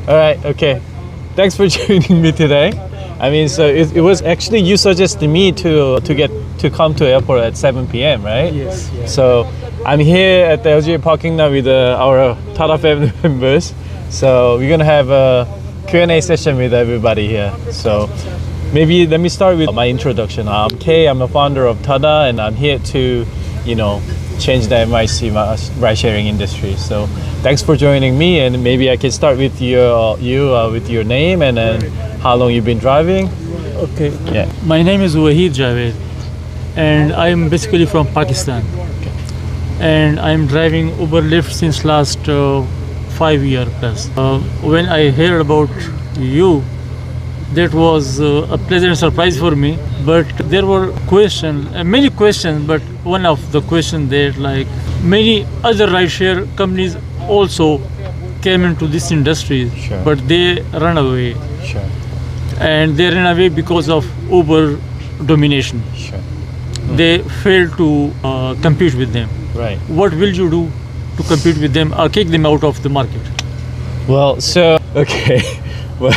All right, okay. Thanks for joining me today. I mean, so it was actually you suggested me to come to airport at 7 p.m., right? Yes. So I'm here at the LGA parking now with our TADA family members. So we're gonna have a Q&A session with everybody here. So maybe let me start with my introduction. I'm Kay. I'm a founder of TADA, and I'm here to, change the MIC ride sharing industry. So thanks for joining me, and maybe I can start with with your name and then how long you've been driving. Okay. Yeah. My name is Wahid Javed, and I'm basically from Pakistan. Okay. And I'm driving Uber Lyft since last 5 years plus. When I heard about you, that was a pleasant surprise for me. But there were many questions, but one of the questions that like many other rideshare companies also came into this industry, Sure. but they run away. Sure. And they ran away because of Uber domination. Sure. They failed to compete with them. Right. What will you do to compete with them or kick them out of the market? Well, so okay, well,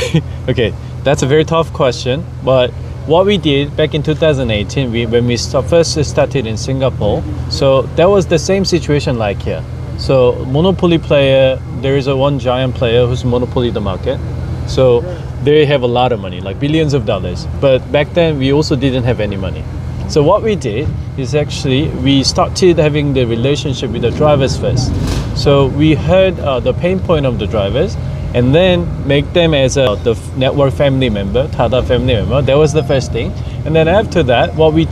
okay, that's a very tough question. But what we did back in 2018, when we first started in Singapore, so that was the same situation like here. So monopoly player, there is one giant player who's monopoly the market. So they have a lot of money, like billions of dollars. But back then we also didn't have any money. So what we did is actually we started having the relationship with the drivers first. So we heard the pain point of the drivers, and then make them as the network family member, TADA family member. That was the first thing. And then after that, what we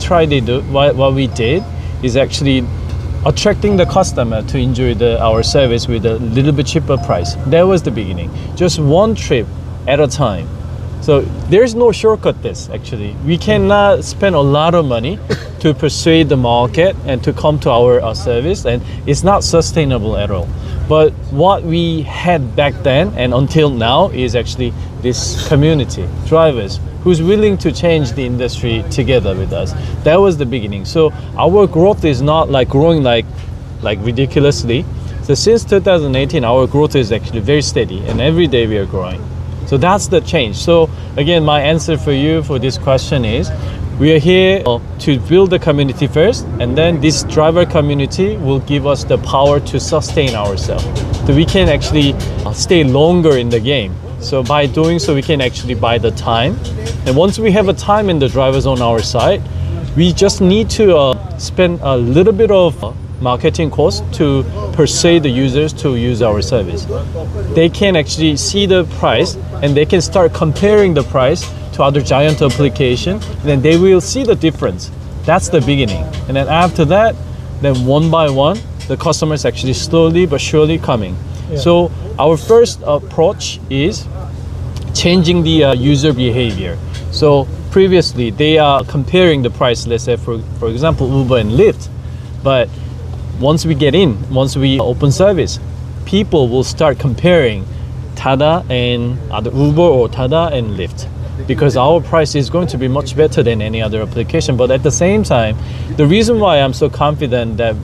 did is actually attracting the customer to enjoy our service with a little bit cheaper price. That was the beginning. Just one trip at a time. So there's no shortcut this actually. We cannot spend a lot of money to persuade the market and to come to our service, and it's not sustainable at all. But what we had back then and until now is actually this community, drivers, who's willing to change the industry together with us. That was the beginning. So our growth is not like growing like ridiculously. So since 2018, our growth is actually very steady, and every day we are growing. So that's the change. So again, my answer for you for this question is, we are here to build the community first, and then this driver community will give us the power to sustain ourselves. So we can actually stay longer in the game. So by doing so, we can actually buy the time. And once we have a time and the drivers on our side, we just need to spend a little bit of marketing cost to persuade the users to use our service. They can actually see the price, and they can start comparing the price to other giant application, and then they will see the difference. That's the beginning. And then after that, then one by one, the customers actually slowly but surely coming. Yeah. So our first approach is changing the user behavior. So previously they are comparing the price, let's say for example Uber and Lyft, but once we open service, people will start comparing TADA and other Uber or TADA and Lyft, because our price is going to be much better than any other application. But at the same time, the reason why I'm so confident that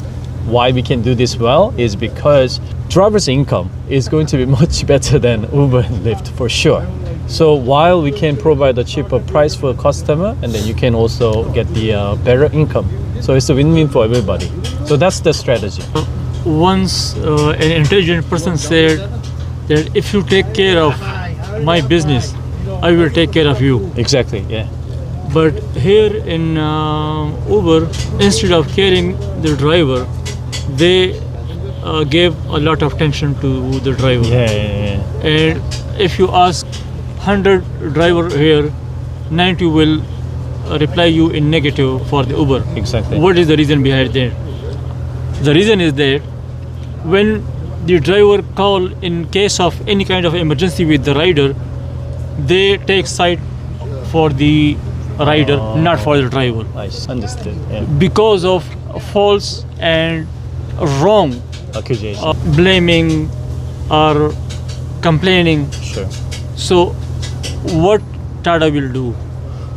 why we can do this well is because driver's income is going to be much better than Uber and Lyft for sure. So while we can provide a cheaper price for a customer, and then you can also get the better income. So it's a win-win for everybody. So that's the strategy. Once an intelligent person said that if you take care of my business, I will take care of you. Exactly, yeah. But here in Uber, instead of caring the driver, they gave a lot of attention to the driver. Yeah. And if you ask 100 driver here, 90 will reply you in negative for the Uber. Exactly. What is the reason behind that? The reason is that when the driver call in case of any kind of emergency with the rider, they take side for the rider, not for the driver. I understood. Yeah. Because of false and wrong Accusation. blaming or complaining. Sure. So what TADA will do?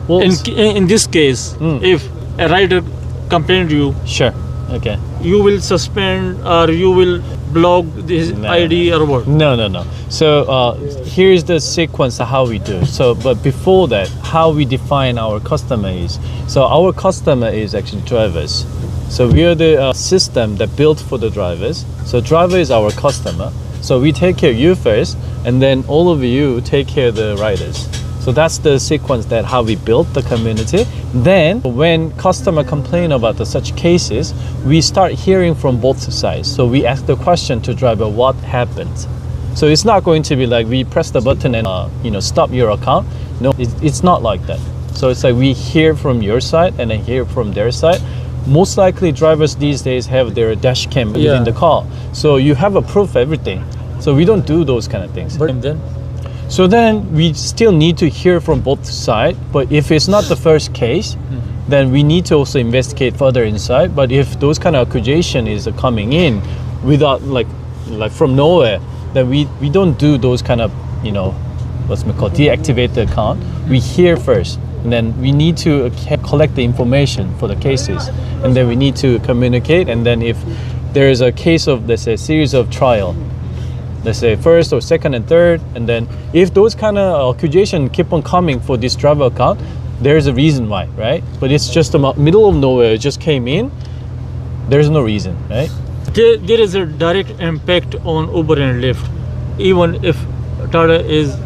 Well, In this case, if a rider complained you, sure. Okay. you will suspend or you will block his No. ID or what? No. So here's the sequence of how we do. So, but before that, how we define our customer is. So our customer is actually drivers. So we are the system that built for the drivers. So driver is our customer. So we take care of you first, and then all of you take care of the riders. So that's the sequence that how we built the community. Then when customer complain about such cases, we start hearing from both sides. So we ask the question to driver, what happened? So it's not going to be like we press the button and stop your account. No, it's not like that. So it's like we hear from your side and then hear from their side. Most likely drivers these days have their dash cam within the car. So you have a proof of everything. So we don't do those kind of things. But then? So then we still need to hear from both sides. But if it's not the first case, then we need to also investigate further inside. But if those kind of accusation is coming in without like from nowhere, then we don't do those kind of, what's called deactivate the account. We hear first. And then we need to collect the information for the cases. And then we need to communicate. And then if there is a case of, let's say, a series of trial, let's say first or second and third, and then if those kind of accusations keep on coming for this driver account, there's a reason why, right? But it's just the middle of nowhere, it just came in, there's no reason, right? There is a direct impact on Uber and Lyft, even if TADA is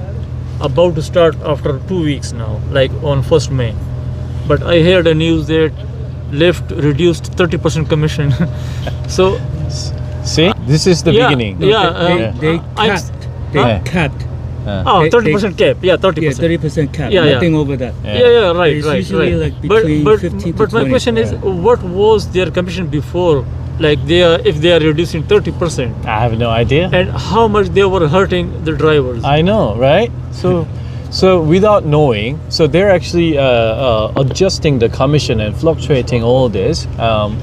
about to start after 2 weeks now, like on 1st May. But I heard the news that Lyft reduced 30% commission. So see, this is the beginning. They cut. 30% cap. Yeah, 30%. Yeah, 30% cap. Yeah, Nothing over that. Yeah, right, It's right. usually right. like between but 15 to but my 20. question is, what was their commission before? Like if they are reducing 30%, I have no idea. and how much they were hurting the drivers? I know, right? So without knowing, so they're actually adjusting the commission and fluctuating all this.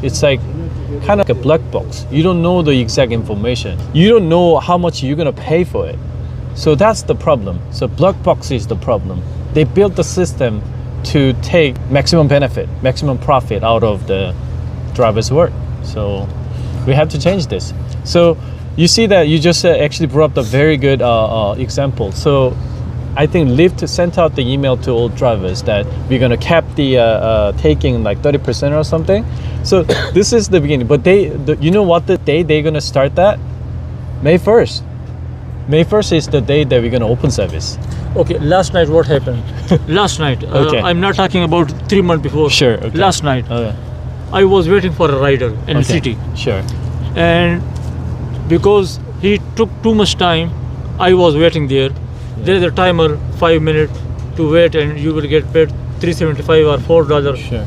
It's like kind of like a black box. You don't know the exact information. You don't know how much you're gonna pay for it. So that's the problem. So black box is the problem. They built the system to take maximum benefit, maximum profit out of the driver's work. So we have to change this. So you see that you just actually brought up a very good example. So I think Lyft sent out the email to all drivers that we're gonna cap the taking like 30% or something. So this is the beginning. But you know what the day they're gonna start that? May 1st. May 1st is the day that we're gonna open service. Okay, last night what happened? Last night. Okay. I'm not talking about 3 months before. Sure. Okay. Last night. Okay. I was waiting for a rider in the city, Sure. and because he took too much time, I was waiting there. There is a timer, 5 minutes to wait, and you will get paid $3.75 or $4. Sure.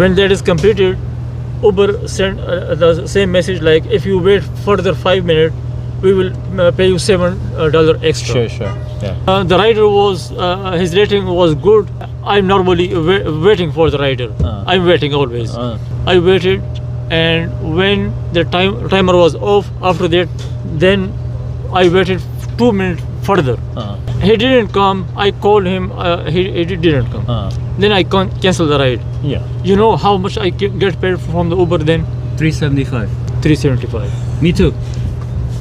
When that is completed, Uber sent the same message like, if you wait further 5 minutes, we will pay you $7 extra. Sure. Yeah. The rider was his rating was good. I'm normally waiting for the rider. I'm waiting always. I waited, and when the timer was off, after that, then I waited 2 minutes further. He didn't come. I called him. He didn't come. Then I cancel the ride. Yeah. You know how much I get paid from the Uber then? $3.75. $3.75. Me too.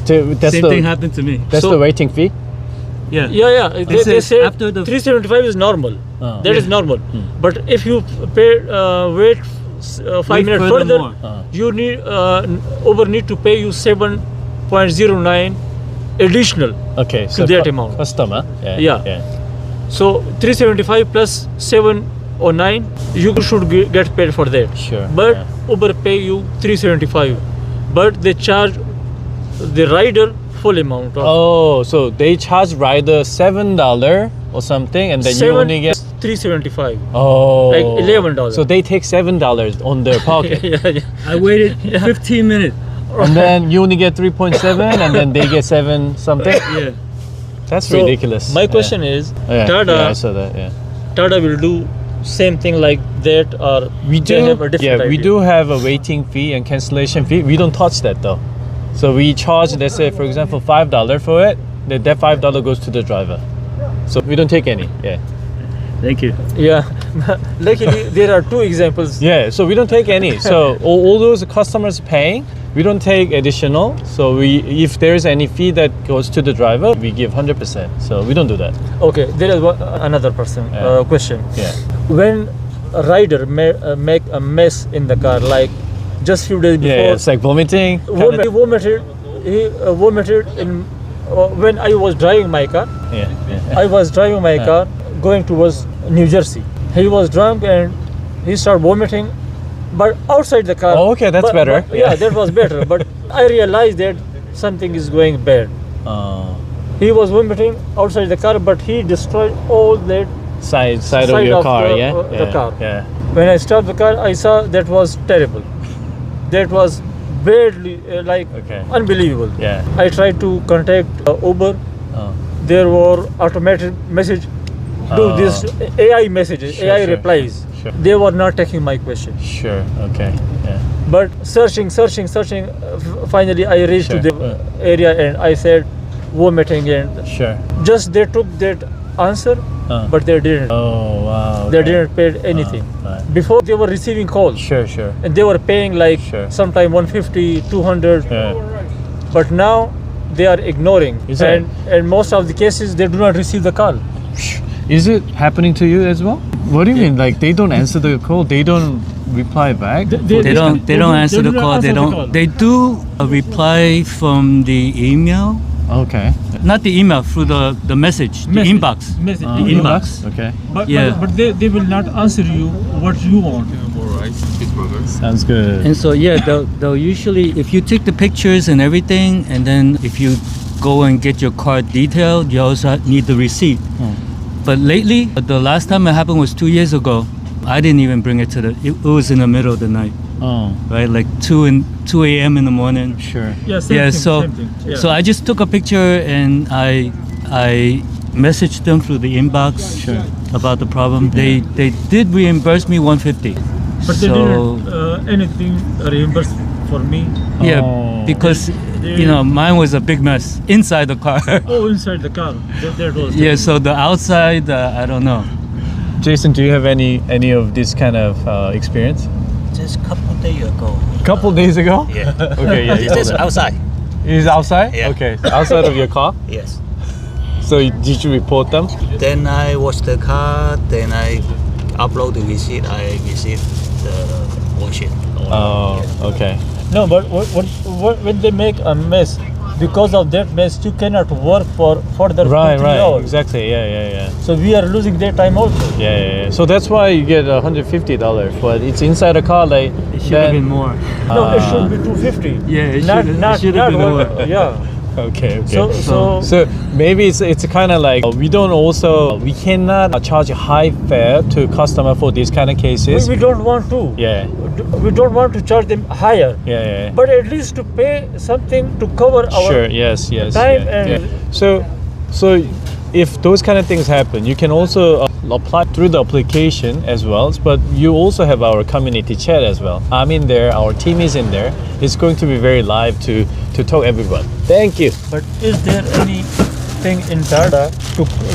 That's Same thing happened to me. That's the waiting fee. Yeah. Yeah. They say after the 375 is normal. That is normal. But if you wait 5 minutes further, you need Uber need to pay you 7.09 additional. Okay. To that amount. Customer. Yeah. So 375 plus 709, you should get paid for that. Sure. But Uber pay you 375, but they charge the rider full amount. Oh, so they charge rider $7 or something, and then you only get $3.75. oh, like $11. So they take $7 on their pocket, yeah. I waited 15 minutes. and then you only get 3.7, and then they get 7 something. Yeah. That's So ridiculous. My question is, TADA. TADA, I saw that. Yeah. TADA will do same thing like that, or We they do. have a different We idea? do have a waiting fee and cancellation fee. We don't touch that though. So we charge, let's say, for example, $5 for it. That $5 goes to the driver. So we don't take any. Yeah. Thank you. Yeah. Luckily, there are two examples. Yeah, so we don't take any. So all those customers paying, we don't take additional. So if there's any fee that goes to the driver, we give 100%. So we don't do that. Okay, there is another person question. Yeah. When a rider make a mess in the car, like just few days before, Yeah, it's like vomiting. he vomited in when I was driving my car. Yeah. I was driving my car going towards New Jersey. He was drunk and he started vomiting, but outside the car. Oh, okay, that's better. Yeah, that was better. But I realized that something is going bad. He was vomiting outside the car, but he destroyed all that Side of your car, the car. Yeah. When I stopped the car, I saw that was terrible. That was badly, unbelievable. Yeah. I tried to contact Uber. There were automated message. Do this AI messages, Sure, AI sure, replies. sure. They were not taking my question. Sure. Okay. Yeah. But searching. Finally, I reached Sure. to the area and I said vomiting, and Sure. just they took that answer, but they didn't. Oh wow. They okay. didn't pay anything. Right. Before they were receiving calls. Sure. And they were paying like Sure. sometime 150, 200. Yeah. But now they are ignoring. Is it? And most of the cases they do not receive the call. Is it happening to you as well? What do you mean? Like they don't answer the call? They don't reply back? They don't answer the call. They do a reply from the email. Okay. Not the email, through the message, the inbox. Message. The inbox. Okay. But, Yeah. but they will not answer you what you want. Sounds good. And so they'll usually, if you take the pictures and everything, and then if you go and get your card detailed, you also need the receipt. But lately, the last time it happened was 2 years ago. I didn't even bring it to it was in the middle of the night, Oh, right? Like 2 a.m. in the morning. sure. Yeah, same Yeah, thing, so same thing. Yeah. so I just took a picture and I messaged them through the inbox Sure. about the problem. They did reimburse me 150. But they so didn't anything reimbursed for me. yeah, Oh. because mine was a big mess inside the car. Oh, inside the car. That was. Yeah, so the outside, I don't know. Jason, do you have any of this kind of experience? Just a couple days ago. Couple days ago? Yeah. Okay, yeah. It's just outside. Is outside? Yeah. Okay, outside of your car. Yes. So did you report them? Then I wash the car. Then I upload the receipt. I receive the washing. Oh, okay. No, but when they make a mess, because of that mess, you cannot work for further 20 Right. hours. Exactly. Yeah. So we are losing their time also. Yeah. So that's why you get $150, but it's inside the car. Like It should have been more. No, it should be 250. Yeah, it not should have been more. Yeah. Okay. So maybe it's kind of like we cannot charge a high fare to customer for these kind of cases. we don't want to. Yeah. We don't want to charge them higher. Yeah. But at least to pay something to cover our Sure. Yes. time yeah, and- yeah. So if those kind of things happen, you can also apply through the application as well. But you also have our community chat as well. I'm in there. Our team is in there. It's going to be very live to talk everyone. Thank you. But is there anything in TADA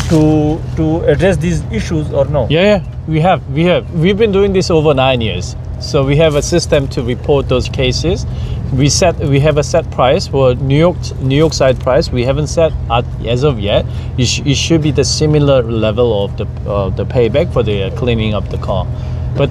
to address these issues or no? Yeah. We've been doing this over 9 years. So we have a system to report those cases. We have a set price for New York side price. We haven't set as of yet. It should be the similar level of the payback for the cleaning up the car. But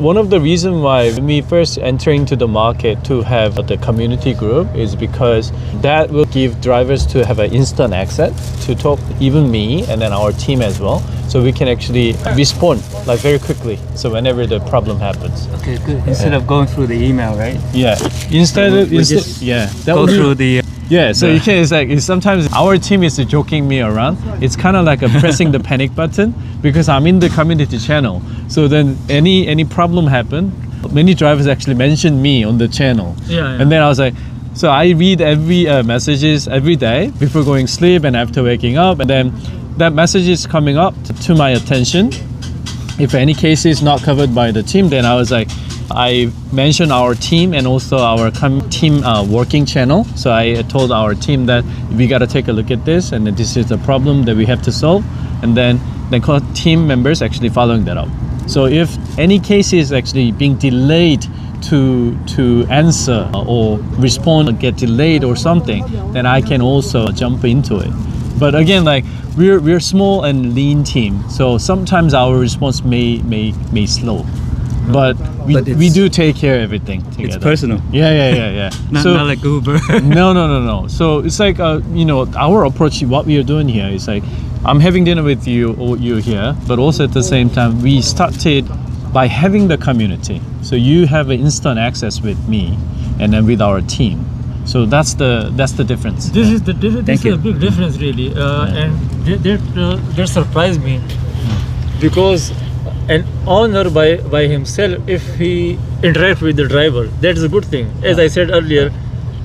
one of the reasons why when we first enter into the market to have the community group is because that will give drivers to have an instant access to talk, even me and then our team as well. So we can actually respond like very quickly. So whenever the problem happens. Okay, good. Instead of going through the email, right? Yeah. That Go would be- through the. Yeah, so you can. It's sometimes our team is joking me around. It's kind of like a pressing the panic button because I'm in the community channel. So then any problem happen, many drivers actually mention me on the channel. Yeah. And then I was like, so I read every messages every day before going sleep and after waking up, and then that message is coming up to my attention. If any case is not covered by the team, then I was like, I mentioned our team and also our team working channel. So I told our team that we got to take a look at this and that this is the problem that we have to solve. and then team members actually following that up. So if any case is actually being delayed to answer or respond or get delayed or something, then I can also jump into it. But again, like we're small and lean team, so sometimes our response may slow, but we do take care of everything together. It's personal. Yeah. Not like Uber. No. So it's like our approach. What we are doing here is like I'm having dinner with you here, but also at the same time we started by having the community. So you have an instant access with me, and then with our team. So that's the difference. This is a big difference, really, and that surprised me, because an owner by himself, if he interact with the driver, that is a good thing. As I said earlier,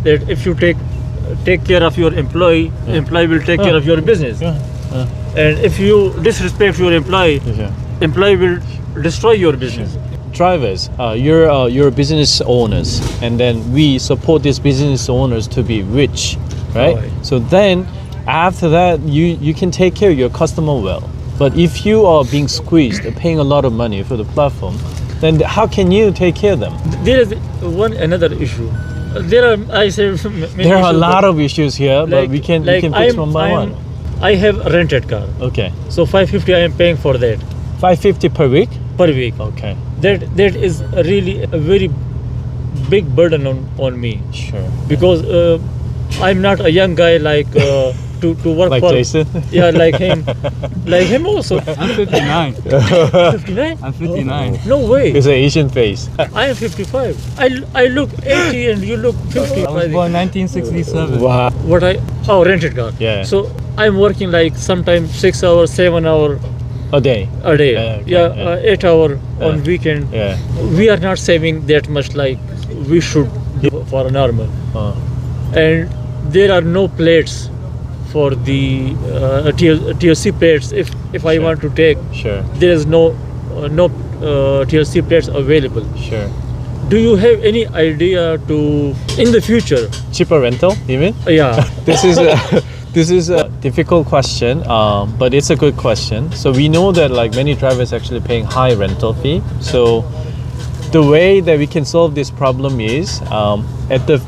that if you take care of your employee, employee will take care of your business. And if you disrespect your employee, employee will destroy your business. Drivers, you're business owners, and then we support these business owners to be rich, right? So then after that you can take care of your customer well. But if you are being squeezed, paying a lot of money for the platform, then how can you take care of them? There is another issue. There are a lot of issues here, but we can fix one by one. I have a rented car. Okay. So $550 I am paying for that. $550 per week? Per week. Okay. That is really a very big burden on me. Sure. Because I'm not a young guy like to work like for. Jason? Yeah, like him. Like him also. I'm 59. 59? I'm 59. No way. It's an Asian face. I am 55. I look 80 and you look 50. I was born 1967. Wow. Rented car. Yeah. So I'm working like sometimes 6 hours, 7 hours A day. a day. Okay. 8 hours on weekend. Yeah. We are not saving that much like we should for a normal. And there are no plates for the TLC plates. If I want to take, there is no TLC plates available. Sure. Do you have any idea to in the future? Cheaper rental, you mean? Yeah. This is a difficult question, but it's a good question. So we know that like many drivers actually paying high rental fee. So the way that we can solve this problem is at the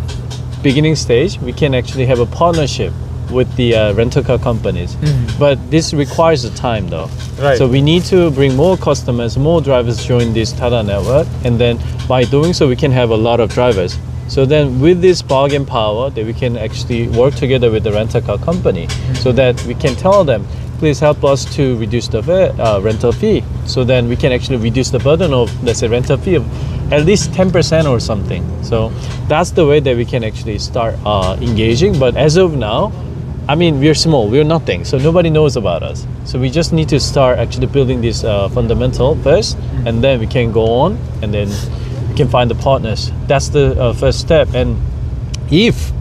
beginning stage, we can actually have a partnership with the rental car companies. But this requires the time though. Right. So we need to bring more customers, more drivers join this TADA network, and then by doing so we can have a lot of drivers. So then with this bargain power that we can actually work together with the rental car company, so that we can tell them, please help us to reduce the rental fee. So then we can actually reduce the burden of, let's say, rental fee of at least 10% or something. So that's the way that we can actually start engaging. But as of now, I mean, we're small, we're nothing, so nobody knows about us. So we just need to start actually building this fundamental first, and then we can go on, and then we can find the partners. That's the first step. And if,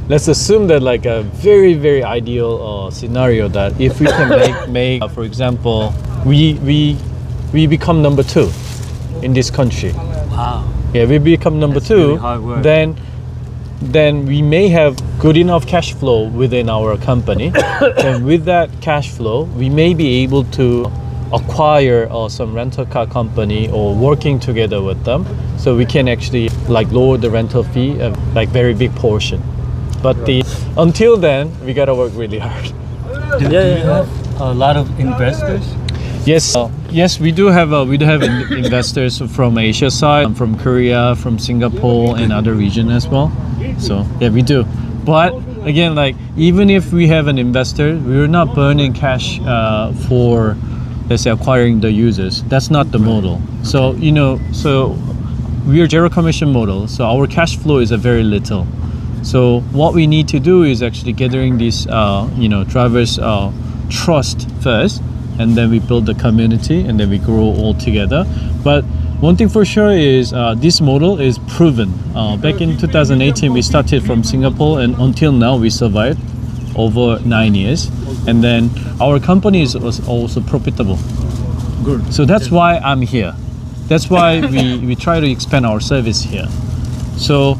let's assume that like a very, very ideal scenario, that if we can make for example, we become number 2 in this country. Wow. Yeah, we become number That's 2, really hard work. then we may have good enough cash flow within our company. And with that cash flow, we may be able to acquire some rental car company or working together with them, so we can actually like lower the rental fee like very big portion. But until then, we gotta work really hard. Do you have a lot of investors? Yes, we do have investors from Asia side, from Korea, from Singapore, and other region as well. So yeah, we do. But again, like even if we have an investor, we're not burning cash for, let's say, acquiring the users. That's not the model. So so we are zero commission model. So our cash flow is a very little. So what we need to do is actually gathering these drivers trust first, and then we build the community, and then we grow all together. But one thing for sure is this model is proven. Back in 2018, we started from Singapore, and until now we survived over 9 years. And then our company is also profitable. Good. So that's why I'm here. That's why we try to expand our service here. So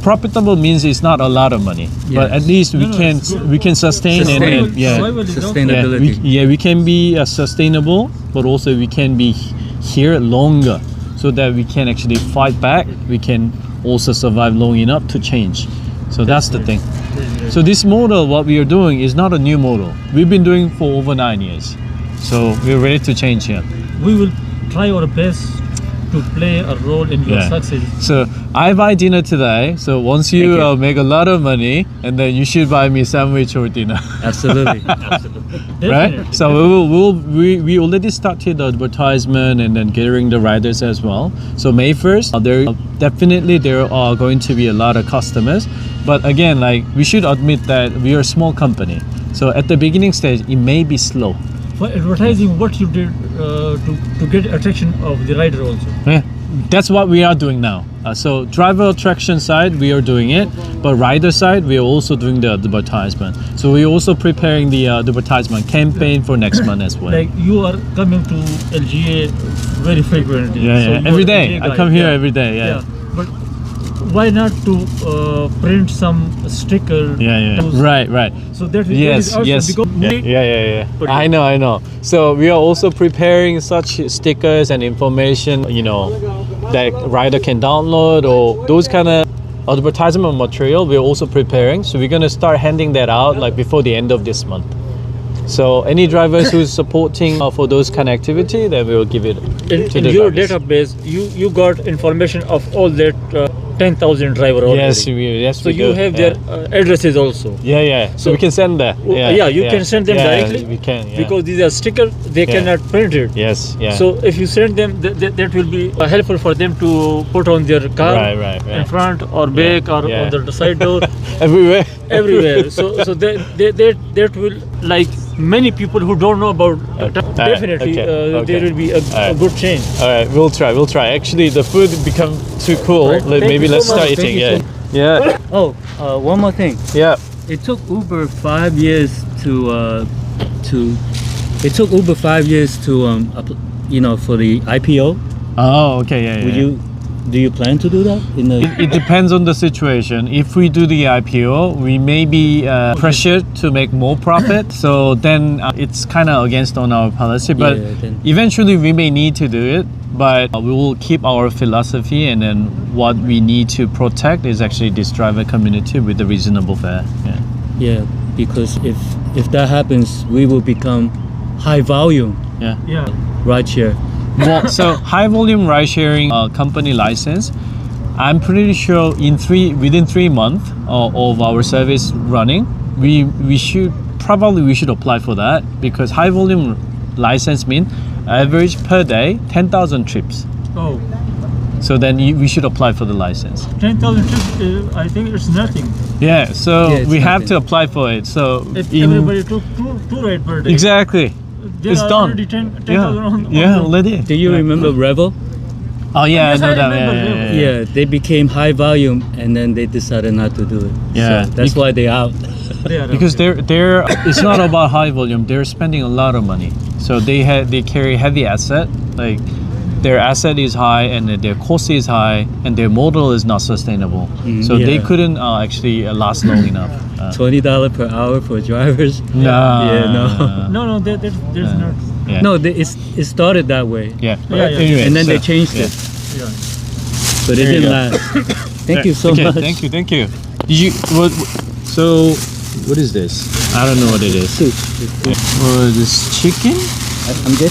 profitable means it's not a lot of money, but at Yes. least we No, can it's good. we can sustain and Sustain. yeah. Survival is also- Sustainability. We can be sustainable, but also we can be here longer, so that we can actually fight back. We can also survive long enough to change. So that's the thing. So this model, what we are doing, is not a new model. We've been doing for over 9 years. So we're ready to change here. We will try our best to play a role in your Yeah. success. So I buy dinner today. So once you, Thank you. make a lot of money, and then you should buy me sandwich or dinner. Absolutely. Right? Definitely. So we already started the advertisement and then gathering the riders as well. So May 1st, there are going to be a lot of customers. But again, like, we should admit that we are a small company. So at the beginning stage, it may be slow. For advertising, what you did to get attraction of the rider also. Yeah, that's what we are doing now. So driver attraction side, we are doing it, but rider side, we are also doing the advertisement. So we're also preparing the advertisement campaign for next month as well. Like you are coming to LGA very frequently. Yeah, So yeah. you Every are day. LGA I guy. come here every day. Yeah. But why not to print some sticker? Yeah. to- Right. So that is Yes. awesome because Yeah. But- I know. So we are also preparing such stickers and information, that rider can download, or those kind of advertisement material. We're also preparing. So we're gonna start handing that out like before the end of this month. So any drivers who's supporting for those kind of activity, then we will give it to in the your drivers. database, you got information of all that 10,000 driver already. Yes, So we you do. have Yeah. their addresses also. Yeah. So we can send that. You can send them directly. We can. Yeah. Because these are stickers, they Yeah. cannot print it. Yes. Yeah. So if you send them, that will be helpful for them to put on their car Right. in front or back or Yeah. on the side door, Everywhere. everywhere. So that will, like many people who don't know about definitely okay. there will be a Alright. good change. All right, we'll try. Actually, the food become too cool. Right. Like, Thank maybe you let's so much. start Thank eating. you Yeah. Oh, one more thing. Yeah. It took Uber 5 years to It took Uber 5 years to for the IPO. Oh, okay. Yeah. Do you plan to do that in the? It depends on the situation. If we do the IPO, we may be pressured to make more profit. So then it's kind of against on our policy. But Yeah, then- eventually we may need to do it. But we will keep our philosophy, and then what we need to protect is actually this driver community with a reasonable fare. Yeah. Yeah, because if that happens, we will become high volume Yeah. Yeah. rideshare. Well, so high volume ride sharing company license, I'm pretty sure within 3 months of our service running, we should apply for that, because high volume license mean average per day 10,000 trips. Oh, So then we should apply for the license. 10,000 trips. I think it's nothing. Yeah. So Yeah, it's we have nothing. to apply for it. So If everybody took two rides per day, exactly. there It's are done. already 10,000 Yeah. on Yeah. the- Already. Do you remember Revel? Oh yeah, Yes, I know I that. remember Yeah, Revel. Yeah, they became high volume and then they decided not to do it. Yeah. So that's why they're out. They are Because out. they're it's not about high volume. They're spending a lot of money, so they carry heavy asset. Like their asset is high and their cost is high, and their model is not sustainable. So they Yeah. couldn't actually last long enough. $20 per hour for drivers. No. Yeah, no. No, there's not. Yeah. No, it started that way. Yeah. Yeah. Anyway, And then they so- changed yeah. it, Yeah. but it There you didn't go. last. Thank you so Okay, much. Thank you. Did you so? What is this? I don't know what it is. Soup. Or this chicken? I'm guessing.